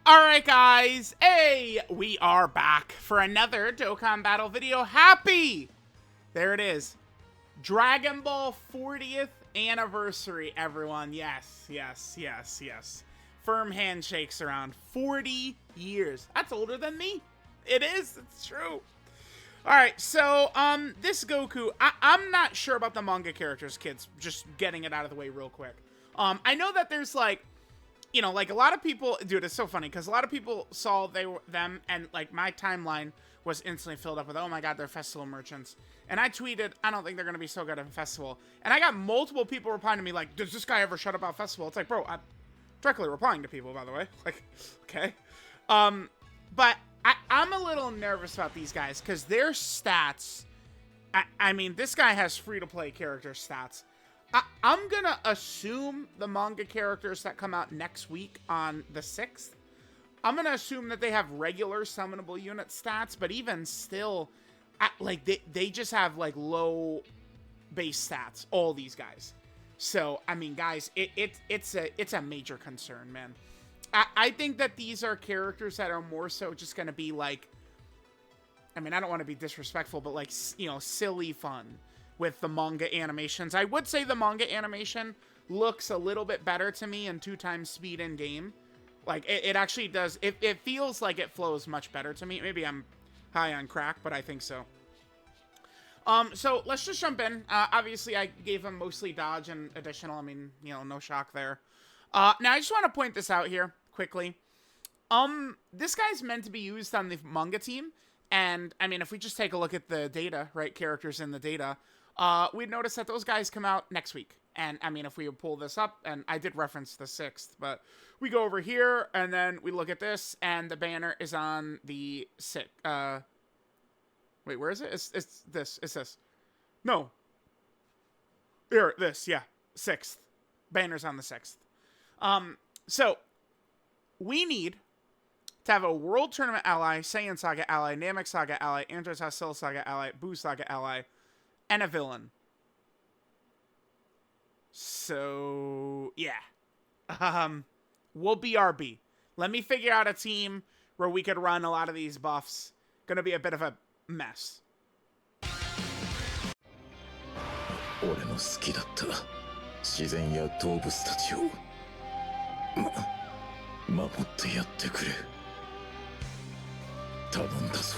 Alright guys, hey, we are back for another Dokkan Battle video. Happy! There it is. Dragon Ball 40th anniversary, everyone. Yes. Firm handshakes around 40 years. That's older than me. It is, it's true. Alright, so, this Goku, I'm not sure about the manga characters, kids. Just getting it out of the way real quick. I know that there's, like, you know, like, a lot of people, dude, it's so funny, because a lot of people saw them, and, like, my timeline was instantly filled up with, oh my god, they're festival merchants. And I tweeted, I don't think they're going to be so good at festival. And I got multiple people replying to me, like, does this guy ever shut up about festival? It's like, bro, I'm directly replying to people, by the way. Like, okay. But I'm a little nervous about these guys, because their stats, I mean, this guy has free-to-play character stats. I'm gonna assume the manga characters that come out next week on the 6th, I'm gonna assume that they have regular summonable unit stats, but even still, like, they just have, like, low base stats, all these guys. So, I mean, guys, it's a major concern, man. I think that these are characters that are more so just gonna be, like, I mean, I don't want to be disrespectful, but, like, you know, silly fun with the manga animations. I would say the manga animation looks a little bit better to me in 2x speed in game. Like, it actually does. It feels like it flows much better to me. Maybe I'm high on crack, but I think so. So let's just jump in. Obviously, I gave him mostly dodge and additional. I mean, you know, no shock there. Now, I just want to point this out here quickly. This guy's meant to be used on the manga team. And, I mean, if we just take a look at the data, right, characters in the data, we'd notice that those guys come out next week. And, I mean, if we pull this up, and I did reference the 6th, but we go over here, and then we look at this, and the banner is on the 6th. Wait, where is it? It's this. It's this. No. Here, this, yeah. 6th. Banner's on the 6th. So, we need to have a World Tournament ally, Saiyan Saga ally, Namek Saga ally, Android Hostile Saga ally, Boo Saga ally, and a villain. So, yeah. We'll BRB. Let me figure out a team where we could run a lot of these buffs. Gonna be a bit of a mess. 俺の好きだった自然や動物たちを守ってやってくれ頼んだぞ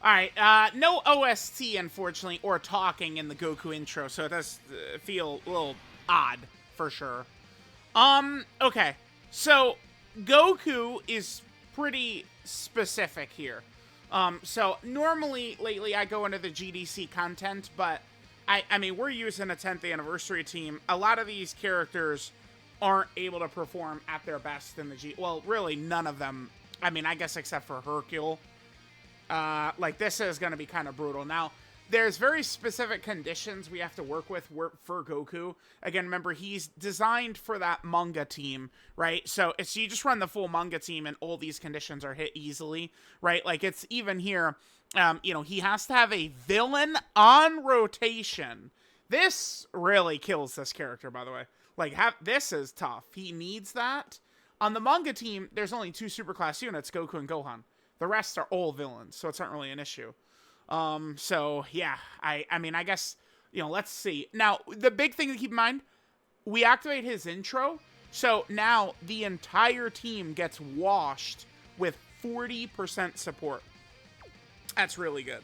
Alright, no OST, unfortunately, or talking in the Goku intro, so it does feel a little odd, for sure. Okay. So, Goku is pretty specific here. So, normally, lately, I go into the GDC content, but, I mean, we're using a 10th anniversary team. A lot of these characters aren't able to perform at their best in the well, really, none of them. I mean, I guess except for Hercule. Like, this is going to be kind of brutal. Now, there's very specific conditions we have to work with for Goku. Again, remember, he's designed for that manga team, right? So, you just run the full manga team and all these conditions are hit easily, right? Like, it's even here, you know, he has to have a villain on rotation. This really kills this character, by the way. Like, this is tough. He needs that. On the manga team, there's only 2 superclass units, Goku and Gohan. The rest are all villains, so it's not really an issue. So, yeah, I mean, I guess, you know, let's see. Now, the big thing to keep in mind, we activate his intro, so now the entire team gets washed with 40% support. That's really good.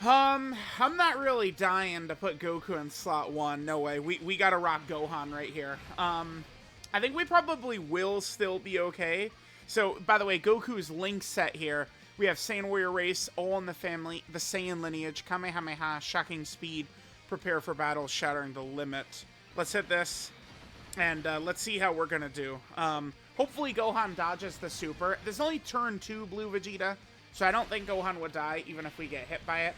I'm not really dying to put Goku in slot 1. No way. We gotta rock Gohan right here. I think we probably will still be okay. So, by the way, Goku's Link set here. We have Saiyan Warrior Race, all in the family, the Saiyan lineage, Kamehameha, Shocking Speed, Prepare for Battle, Shattering the Limit. Let's hit this. And let's see how we're going to do. Hopefully Gohan dodges the super. There's only turn 2 Blue Vegeta, so I don't think Gohan would die, even if we get hit by it.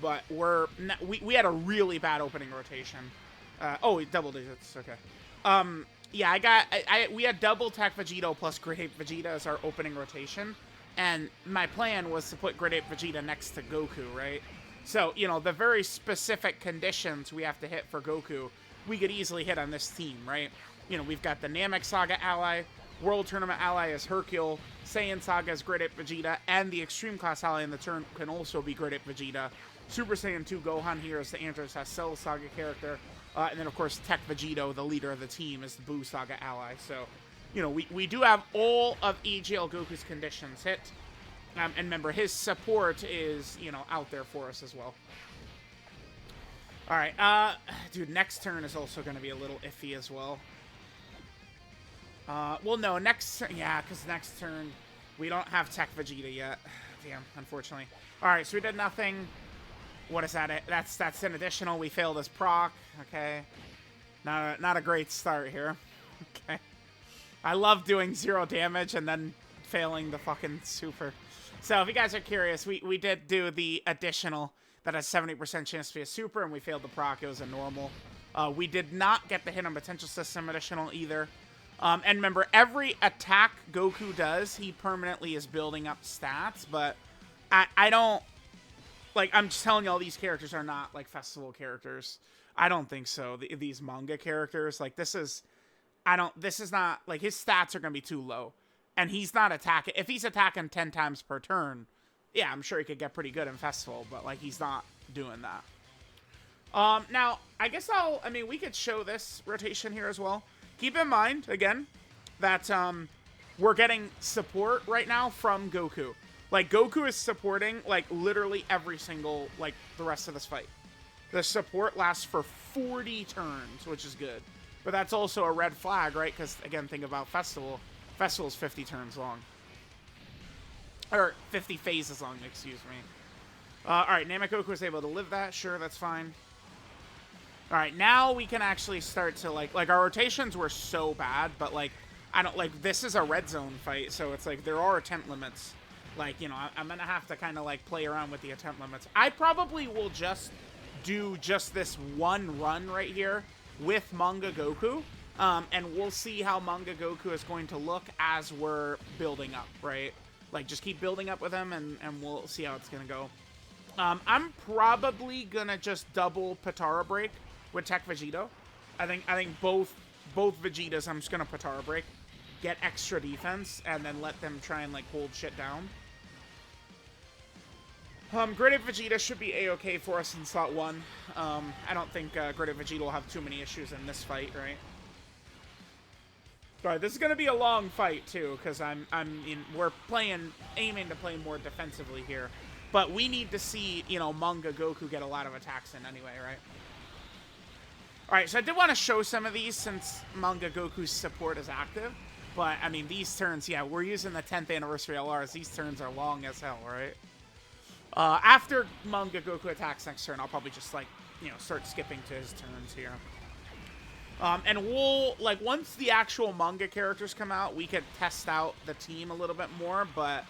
But we had a really bad opening rotation. Oh, double digits. Okay. Yeah, we had double Tech Vegito plus Great Ape Vegeta as our opening rotation. And my plan was to put Great Ape Vegeta next to Goku, right? So, you know, the very specific conditions we have to hit for Goku, we could easily hit on this team, right? You know, we've got the Namek Saga ally, World Tournament ally as Hercule, Saiyan Saga as Great Ape Vegeta, and the Extreme Class ally in the turn can also be Great Ape Vegeta. Super Saiyan 2 Gohan here is the Andros Cell Saga character. And then, of course, Tech Vegito, the leader of the team, is the Buu Saga ally. So, you know, we do have all of AGL Goku's conditions hit. And remember, his support is, you know, out there for us as well. Alright, dude, next turn is also going to be a little iffy as well. Well, no, yeah, because next turn, we don't have Tech Vegeta yet. Damn, unfortunately. Alright, so we did nothing. What is that? That's an additional. We failed as proc. Okay. Not a great start here. Okay. I love doing 0 damage and then failing the fucking super. So if you guys are curious, we did do the additional that has 70% chance to be a super, and we failed the proc. It was a normal. We did not get the Hidden Potential System additional either. And remember, every attack Goku does, he permanently is building up stats, but I don't... Like, I'm just telling you, all these characters are not, like, festival characters. I don't think so. These manga characters, like, this is not, like, his stats are going to be too low. And he's not attacking. If he's attacking 10 times per turn, yeah, I'm sure he could get pretty good in festival, but, like, he's not doing that. Now, I guess we could show this rotation here as well. Keep in mind, again, that, we're getting support right now from Goku. Like, Goku is supporting, like, literally every single, like, the rest of this fight. The support lasts for 40 turns, which is good. But that's also a red flag, right? Because, again, think about Festival. Festival's 50 turns long. Or 50 phases long, excuse me. Alright, Namek Goku was able to live that. Sure, that's fine. Alright, now we can actually start to, like, our rotations were so bad, but, like, this is a red zone fight, so it's like, there are attempt limits. Like, you know, I'm going to have to kind of, like, play around with the attempt limits. I probably will just do just this one run right here with Manga Goku. And we'll see how Manga Goku is going to look as we're building up, right? Like, just keep building up with him, and we'll see how it's going to go. I'm probably going to just double Patara Break with Tech Vegito. I think both Vegetas, I'm just going to Patara Break. Get extra defense, and then let them try and, like, hold shit down. Great Ape Vegeta should be A-okay for us in slot 1. I don't think Great Ape Vegeta will have too many issues in this fight, right? Alright, this is going to be a long fight, too, because we're aiming to play more defensively here. But we need to see, you know, Manga Goku get a lot of attacks in anyway, right? Alright, so I did want to show some of these since Manga Goku's support is active. But, I mean, these turns, yeah, we're using the 10th anniversary LRs. These turns are long as hell, right? After Manga Goku attacks next turn, I'll probably just, like, you know, start skipping to his turns here. And we'll, like, once the actual manga characters come out, we could test out the team a little bit more, but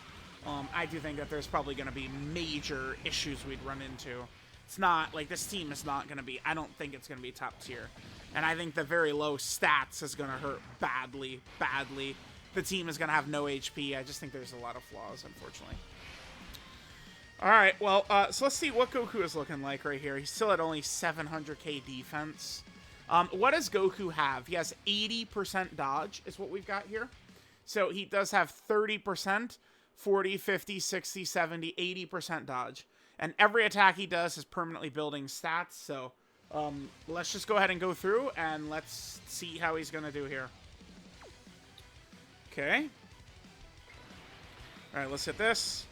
I do think that there's probably going to be major issues we'd run into. It's not, like, this team is not going to be, I don't think it's going to be top tier. And I think the very low stats is going to hurt badly, badly. The team is going to have no HP. I just think there's a lot of flaws, unfortunately. Alright, well, so let's see what Goku is looking like right here. He's still at only 700k defense. What does Goku have? He has 80% dodge is what we've got here. So he does have 30%, 40, 50, 60, 70, 80% dodge. And every attack he does is permanently building stats. So let's just go ahead and go through and let's see how he's going to do here. Okay. Alright, let's hit this.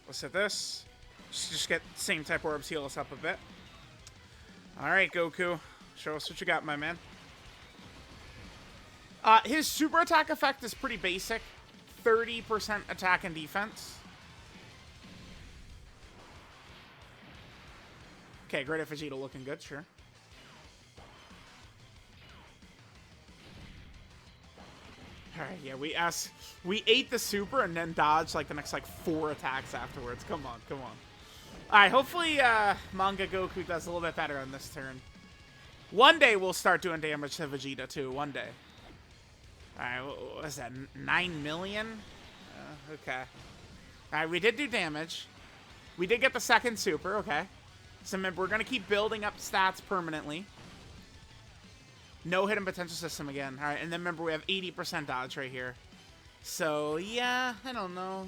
Let's hit this. Just get same type orbs, heal us up a bit. Alright, Goku. Show us what you got, my man. His super attack effect is pretty basic. 30% attack and defense. Okay, Great Ape Vegeta looking good, sure. Alright, yeah, we ate the super and then dodged like the next like 4 attacks afterwards. Come on, come on. Alright, hopefully Manga Goku does a little bit better on this turn. One day we'll start doing damage to Vegeta too, one day. Alright, what is that, 9 million? Okay. Alright, we did do damage. We did get the second super, okay. So remember, we're going to keep building up stats permanently. No hidden potential system again. Alright, and then remember we have 80% dodge right here. So, yeah, I don't know.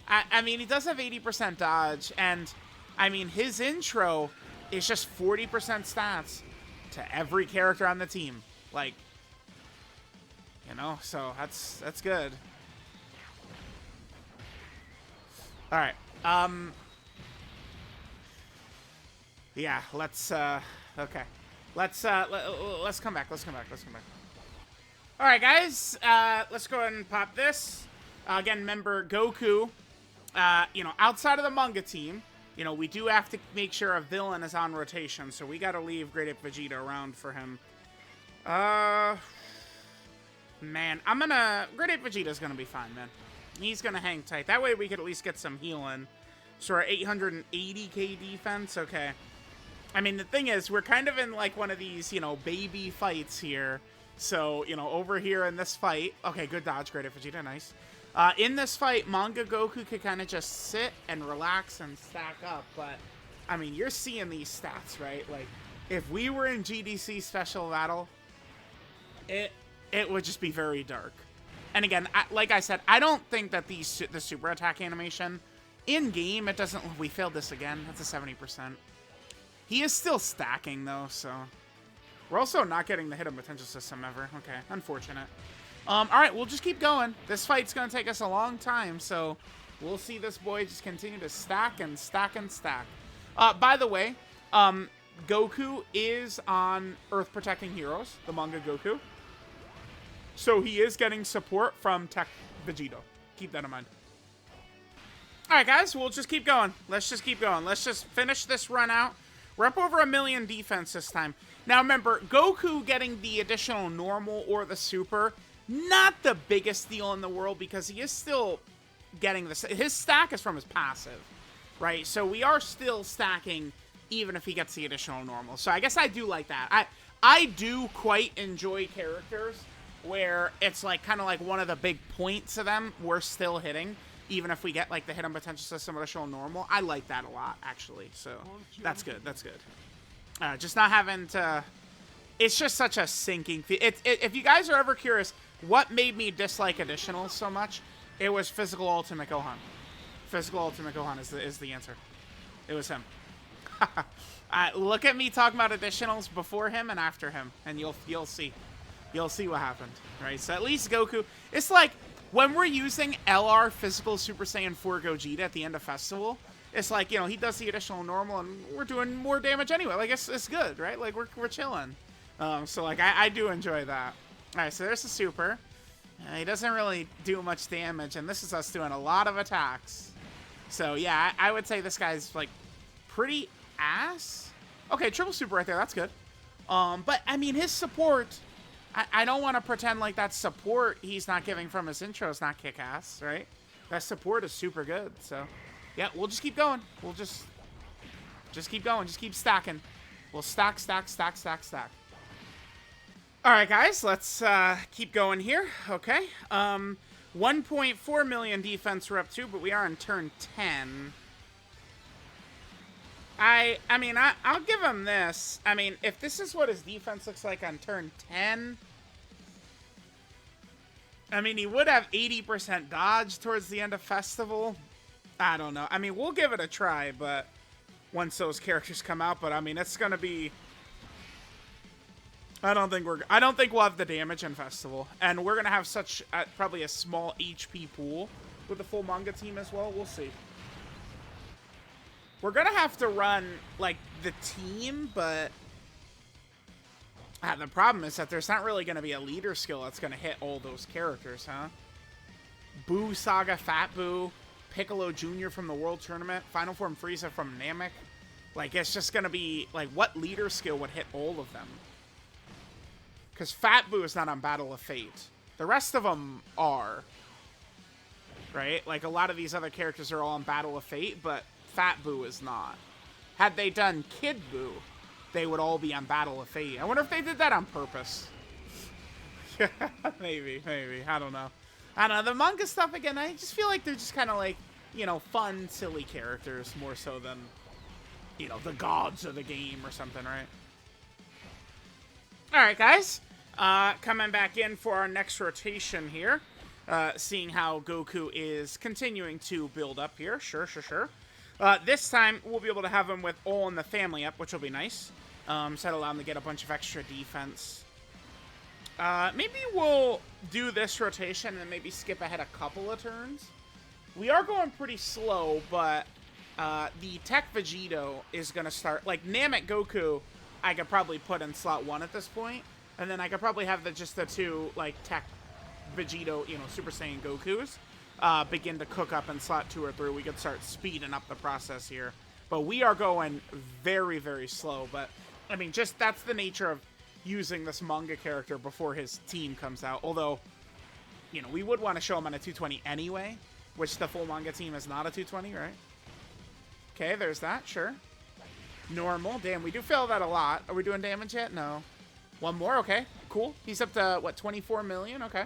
I mean, he does have 80% dodge, and, I mean, his intro is just 40% stats to every character on the team. Like, you know, so that's good. Alright, yeah, let's, okay. Let's come back, let's come back. Alright, guys, let's go ahead and pop this. Again, remember, Goku, you know, outside of the manga team, you know, we do have to make sure a villain is on rotation, so we gotta leave Great Ape Vegeta around for him. Man, Great Ape Vegeta's gonna be fine, man. He's gonna hang tight. That way we could at least get some healing. So our 880k defense, okay. I mean, the thing is, we're kind of in, like, one of these, you know, baby fights here. So, you know, over here in this fight... Okay, good dodge, Great Ape Vegeta, nice. In this fight, Manga Goku could kind of just sit and relax and stack up. But, I mean, you're seeing these stats, right? Like, if we were in GDC Special Battle, it would just be very dark. And again, like I said, I don't think that the super attack animation, in-game, it doesn't... We failed this again. That's a 70%. He is still stacking, though, so... We're also not getting the hidden potential system ever. Okay, unfortunate. Alright, we'll just keep going. This fight's gonna take us a long time, so... We'll see this boy just continue to stack and stack and stack. By the way, Goku is on Earth Protecting Heroes, the manga Goku. So he is getting support from Tech Vegeta. Keep that in mind. Alright, guys, we'll just keep going. Let's just keep going. Let's just finish this run out. We're up over 1 million defense this time. Now, remember, Goku getting the additional normal or the super, not the biggest deal in the world because he is still getting this. His stack is from his passive, right? So we are still stacking even if he gets the additional normal. So I guess I do like that. I do quite enjoy characters where it's like kind of like one of the big points of them we're still hitting, even if we get like the hidden potential system additional normal. I like that a lot, actually. So that's good. That's good. Just not having to... It's just such a sinking... If you guys are ever curious, what made me dislike additionals so much, it was Physical Ultimate Gohan. Physical Ultimate Gohan is the answer. It was him. Look at me talking about additionals before him and after him, and you'll see. You'll see what happened, right? So at least Goku... It's like, when we're using LR Physical Super Saiyan 4 Gogeta at the end of Festival, it's like, you know, he does the additional normal, and we're doing more damage anyway. Like, it's good, right? Like, we're chilling. So, like, I do enjoy that. Alright, so there's the super. He doesn't really do much damage, and this is us doing a lot of attacks. So, yeah, I would say this guy's, like, pretty ass. Okay, triple super right there. That's good. But, I mean, his support... I don't want to pretend like that support he's not giving from his intro is not kick-ass, right? That support is super good, so... Yeah, we'll just keep going. We'll just keep going. Just keep stacking. We'll stack, stack, stack, stack, stack. Alright, guys. Let's keep going here. Okay. 1.4 million defense we're up to, but we are in turn 10. I mean, I'll give him this. I mean, if this is what his defense looks like on turn 10... I mean, he would have 80% dodge towards the end of Festival. I don't know. I mean, we'll give it a try, but... Once those characters come out, but I mean, it's gonna be... I don't think we'll have the damage in Festival. And we're gonna have such, probably a small HP pool with the full manga team as well. We'll see. We're gonna have to run, like, the team, but... the problem is that there's not really gonna be a leader skill that's gonna hit all those characters, huh? Boo Saga, Fat Boo, Piccolo Jr. from the World Tournament, Final Form Frieza from Namek. Like, it's just gonna be, like, what leader skill would hit all of them? Because Fat Boo is not on Battle of Fate. The rest of them are. Right? Like, a lot of these other characters are all on Battle of Fate, but Fat Boo is not. Had they done Kid Boo, they would all be on Battle of Fate. I wonder if they did that on purpose. Maybe. I don't know. The manga stuff, again, I just feel like they're just kind of like, you know, fun, silly characters more so than, you know, the gods of the game or something, right? Alright, guys. Coming back in for our next rotation here. Seeing how Goku is continuing to build up here. Sure. This time, we'll be able to have him with all in the family up, which will be nice. So that'll allow him to get a bunch of extra defense. Maybe we'll do this rotation and maybe skip ahead a couple of turns. We are going pretty slow, but the Tech Vegito is going to start. Like, Namek Goku, I could probably put in slot 1 at this point. And then I could probably have just the two, like, Tech Vegito, you know, Super Saiyan Gokus begin to cook up in slot 2 or 3. We could start speeding up the process here. But we are going very, very slow. But, I mean, just that's the nature of using this manga character before his team comes out. Although, you know, we would want to show him on a 220 anyway, which the full manga team is not a 220, right? Okay, there's that, sure. Normal. Damn, we do fail that a lot. Are we doing damage yet? No. One more, okay. Cool. He's up to, what, 24 million? Okay.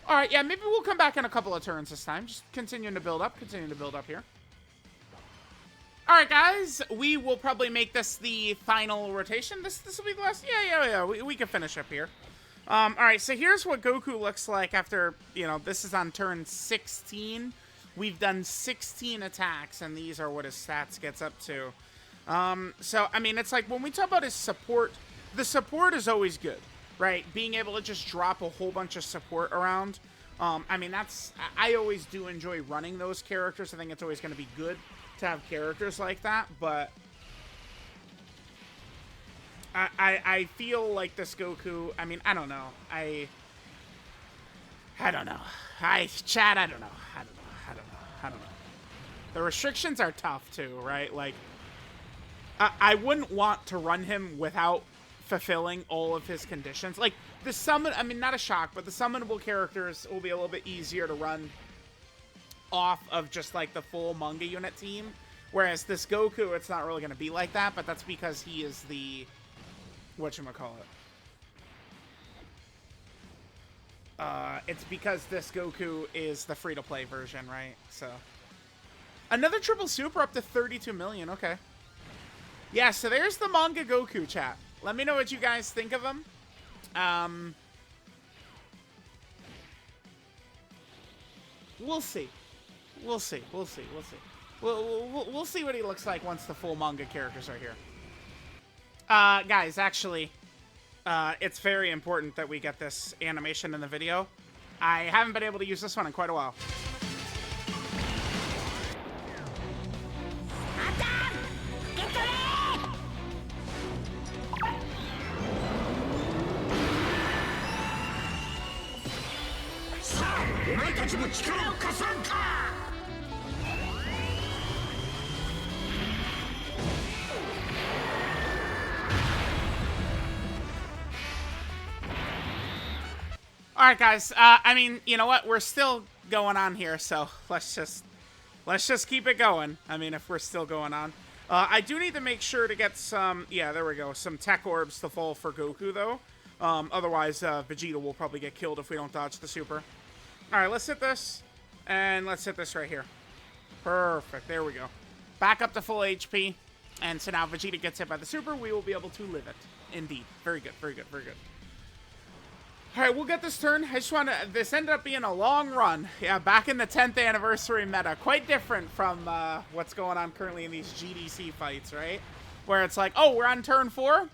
All right, yeah, maybe we'll come back in a couple of turns this time. Just continuing to build up here. All right, guys, we will probably make this the final rotation. This will be the last. Yeah. We can finish up here. All right, so here's what Goku looks like after, you know, this is on turn 16. We've done 16 attacks, and these are what his stats gets up to. So, I mean, it's like when we talk about his support, the support is always good, right? Being able to just drop a whole bunch of support around. I mean, I always do enjoy running those characters. I think it's always going to be good to have characters like that, but I feel like this Goku, I mean, I don't know. I don't know. Chad, I don't know. The restrictions are tough too, right? Like, I wouldn't want to run him without fulfilling all of his conditions. Like, the summon, I mean, not a shock, but the summonable characters will be a little bit easier to run off of just, like, the full manga unit team. Whereas this Goku, it's not really going to be like that, but that's because he is the, whatchamacallit. It's because this Goku is the free-to-play version, right? So, another triple super up to 32 million, okay. Yeah, so there's the Manga Goku, chat. Let me know what you guys think of him. We'll see. We'll see what he looks like once the full manga characters are here. Guys, actually, it's very important that we get this animation in the video. I haven't been able to use this one in quite a while. Alright, guys, I mean, you know what? We're still going on here, so let's just keep it going. I mean, if we're still going on. I do need to make sure to get some, yeah, there we go, some tech orbs to fall for Goku, though. Otherwise, Vegeta will probably get killed if we don't dodge the super. Alright, let's hit this, and let's hit this right here. Perfect, there we go. Back up to full HP, and so now Vegeta gets hit by the super, we will be able to live it. Indeed. Very good, very good, very good. Alright, we'll get this turn. I just want to... This ended up being a long run. Yeah, back in the 10th anniversary meta. Quite different from what's going on currently in these GDC fights, right? Where it's like, oh, we're on turn 4?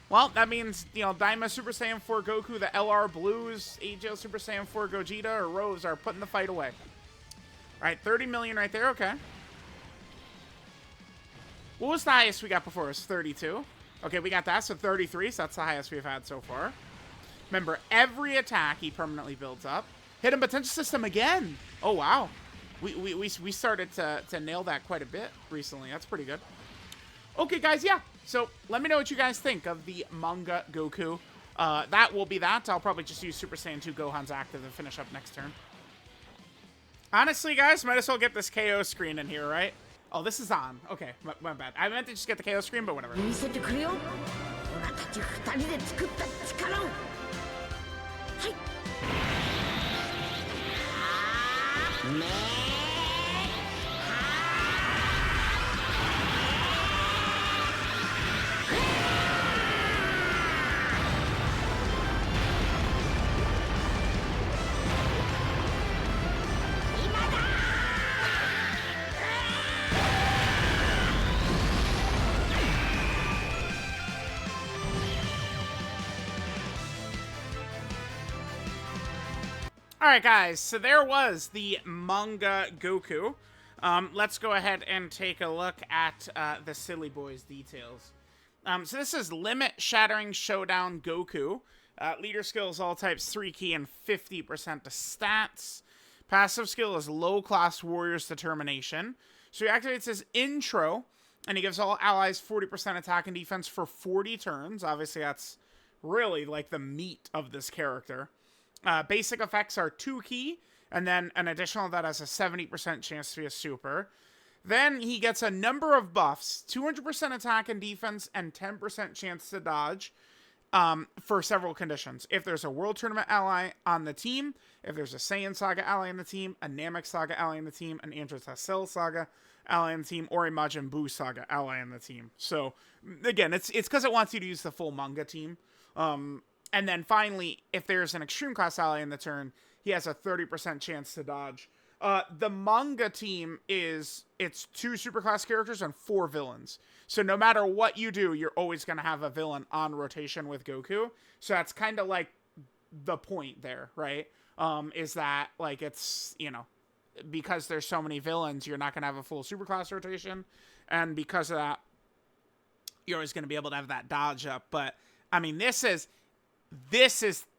Well, that means, you know, Daima Super Saiyan 4 Goku, the LR Blues, AGL Super Saiyan 4 Gogeta, or Rose are putting the fight away. Alright, 30 million right there. Okay. What was the highest we got before? It was 32. Okay, we got that, so 33, so that's the highest we've had so far. Remember, every attack he permanently builds up. Hidden potential system again. Oh, wow. We started to nail that quite a bit recently. That's pretty good. Okay, guys, yeah. So, let me know what you guys think of the Manga Goku. that will be that. I'll probably just use Super Saiyan 2 Gohan's active to finish up next turn. Honestly, guys, might as well get this KO screen in here, right? Oh, this is on. Okay, my bad. I meant to just get the KO screen, but whatever. Alright guys, so there was the Manga Goku. Let's go ahead and take a look at the Silly Boys details. So this is Limit Shattering Showdown Goku. Leader skill is all types 3 key and 50% to stats. Passive skill is Low Class Warrior's Determination. So he activates his intro, and he gives all allies 40% attack and defense for 40 turns. Obviously that's really like the meat of this character. Basic effects are 2 key, and then an additional that has a 70% chance to be a super. Then he gets a number of buffs, 200% attack and defense, and 10% chance to dodge for several conditions. If there's a World Tournament ally on the team, if there's a Saiyan Saga ally on the team, a Namek Saga ally on the team, an Andros Hassel Saga ally on the team, or a Majin Buu Saga ally on the team. So, again, it's because it wants you to use the full manga team. And then finally, if there's an extreme class ally in the turn, he has a 30% chance to dodge. The manga team it's 2 superclass characters and 4 villains. So no matter what you do, you're always going to have a villain on rotation with Goku. So that's kind of like the point there, right? Is that, like, it's, you know, because there's so many villains, you're not going to have a full superclass rotation. And because of that, you're always going to be able to have that dodge up. But, I mean, this is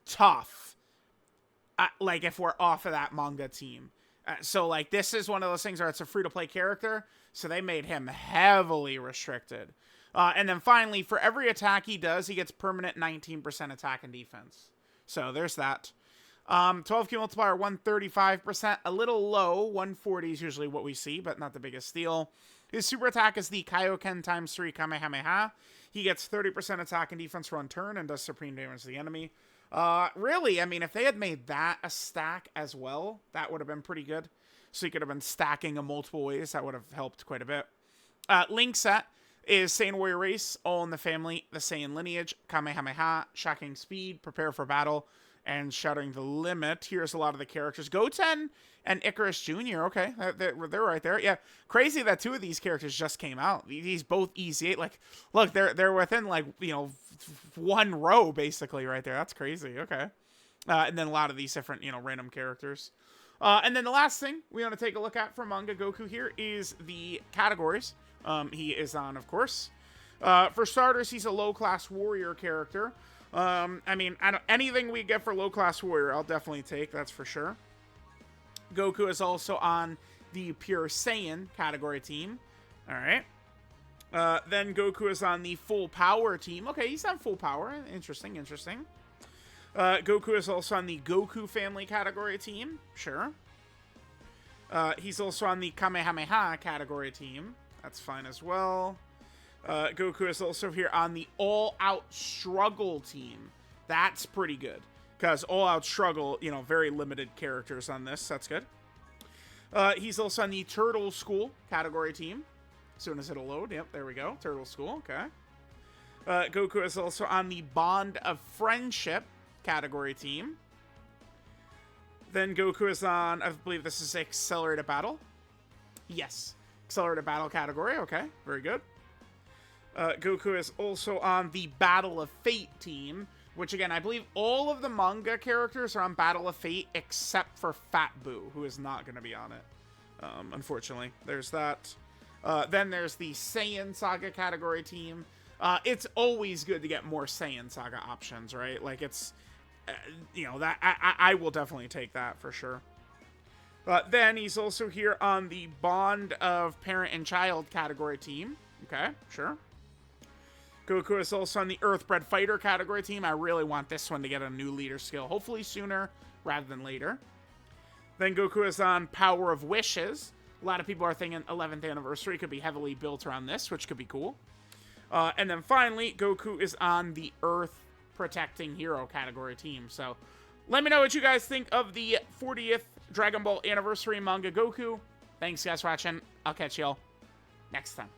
tough, like, if we're off of that manga team. So, like, this is one of those things where it's a free-to-play character, so they made him heavily restricted. And then finally, for every attack he does, he gets permanent 19% attack and defense. So there's that. 12 key multiplier, 135%, a little low. 140 is usually what we see, but not the biggest deal. His super attack is the Kaioken times 3 Kamehameha. He gets 30% attack and defense for 1 turn and does supreme damage to the enemy. Really, I mean, if they had made that a stack as well, that would have been pretty good. So you could have been stacking in multiple ways. That would have helped quite a bit. Link set is Saiyan Warrior Race, all in the family, the Saiyan lineage, Kamehameha, Shocking Speed, Prepare for Battle, and Shattering the Limit. Here's a lot of the characters. Goten and Icarus Jr. Okay, they're right there. Yeah, crazy that 2 of these characters just came out. These both EZ8. Like, look, they're within, like, you know, 1 row basically right there. That's crazy. Okay, and then a lot of these different, you know, random characters. And then the last thing we want to take a look at for Manga Goku here is the categories. He is on, of course. For starters, he's a low-class warrior character. I mean, anything we get for low-class warrior, I'll definitely take, that's for sure. Goku is also on the Pure Saiyan category team. Alright. Then Goku is on the Full Power team. Okay, he's on Full Power. Interesting, interesting. Goku is also on the Goku family category team. Sure. He's also on the Kamehameha category team. That's fine as well. Goku is also here on the All Out Struggle team. That's pretty good. Because All Out Struggle, you know, very limited characters on this. That's good. He's also on the Turtle School category team. As soon as it'll load. Yep, there we go. Turtle School. Okay. Goku is also on the Bond of Friendship category team. Then Goku is on, I believe this is Accelerated Battle. Yes. Accelerated Battle category. Okay. Very good. Goku is also on the Battle of Fate team, which, again, I believe all of the manga characters are on Battle of Fate except for Fat Boo, who is not going to be on it. Unfortunately. There's that. Then there's the Saiyan Saga category team. It's always good to get more Saiyan Saga options, right? Like, it's, you know, that I will definitely take that for sure. Then he's also here on the Bond of Parent and Child category team. Okay, sure. Goku is also on the Earthbred Fighter category team. I really want this one to get a new leader skill. Hopefully sooner rather than later. Then Goku is on Power of Wishes. A lot of people are thinking 11th anniversary could be heavily built around this, which could be cool. And then finally, Goku is on the Earth Protecting Hero category team. So let me know what you guys think of the 40th Dragon Ball Anniversary Manga Goku. Thanks, guys, for watching. I'll catch y'all next time.